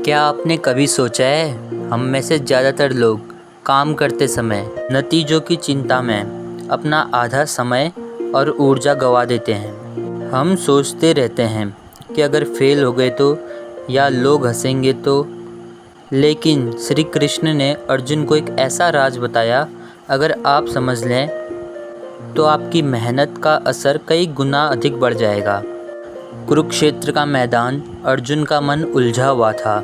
क्या आपने कभी सोचा है, हम में से ज़्यादातर लोग काम करते समय नतीजों की चिंता में अपना आधा समय और ऊर्जा गंवा देते हैं। हम सोचते रहते हैं कि अगर फेल हो गए तो, या लोग हंसेंगे तो। लेकिन श्री कृष्ण ने अर्जुन को एक ऐसा राज बताया, अगर आप समझ लें तो आपकी मेहनत का असर कई गुना अधिक बढ़ जाएगा। कुरुक्षेत्र का मैदान, अर्जुन का मन उलझा हुआ था।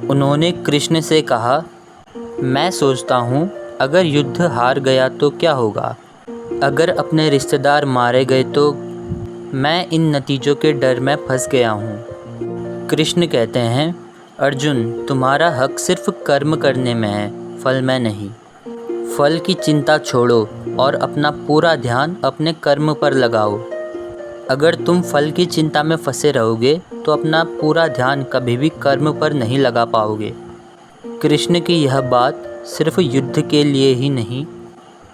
उन्होंने कृष्ण से कहा, मैं सोचता हूँ अगर युद्ध हार गया तो क्या होगा, अगर अपने रिश्तेदार मारे गए तो। मैं इन नतीजों के डर में फंस गया हूँ। कृष्ण कहते हैं, अर्जुन तुम्हारा हक सिर्फ कर्म करने में है, फल में नहीं। फल की चिंता छोड़ो और अपना पूरा ध्यान अपने कर्म पर लगाओ। अगर तुम फल की चिंता में फंसे रहोगे तो अपना पूरा ध्यान कभी भी कर्म पर नहीं लगा पाओगे। कृष्ण की यह बात सिर्फ युद्ध के लिए ही नहीं,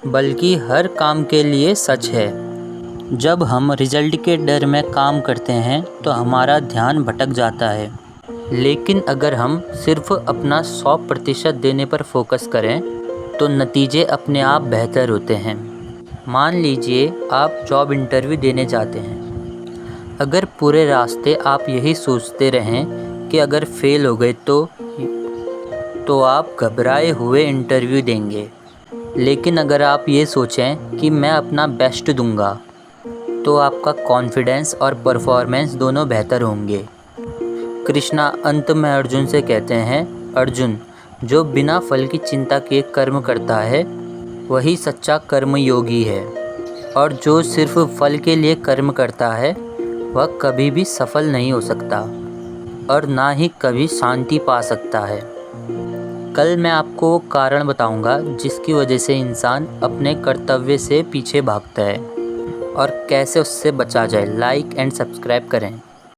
बल्कि हर काम के लिए सच है। जब हम रिजल्ट के डर में काम करते हैं तो हमारा ध्यान भटक जाता है। लेकिन अगर हम सिर्फ अपना 100% देने पर फोकस करें तो नतीजे अपने आप बेहतर होते हैं। मान लीजिए आप जॉब इंटरव्यू देने जाते हैं। अगर पूरे रास्ते आप यही सोचते रहें कि अगर फेल हो गए तो आप घबराए हुए इंटरव्यू देंगे। लेकिन अगर आप ये सोचें कि मैं अपना बेस्ट दूंगा, तो आपका कॉन्फिडेंस और परफॉर्मेंस दोनों बेहतर होंगे। कृष्णा अंत में अर्जुन से कहते हैं, अर्जुन जो बिना फल की चिंता के कर्म करता है वही सच्चा कर्मयोगी है, और जो सिर्फ फल के लिए कर्म करता है वह कभी भी सफल नहीं हो सकता और ना ही कभी शांति पा सकता है। कल मैं आपको वो कारण बताऊंगा जिसकी वजह से इंसान अपने कर्तव्य से पीछे भागता है और कैसे उससे बचा जाए। लाइक एंड सब्सक्राइब करें।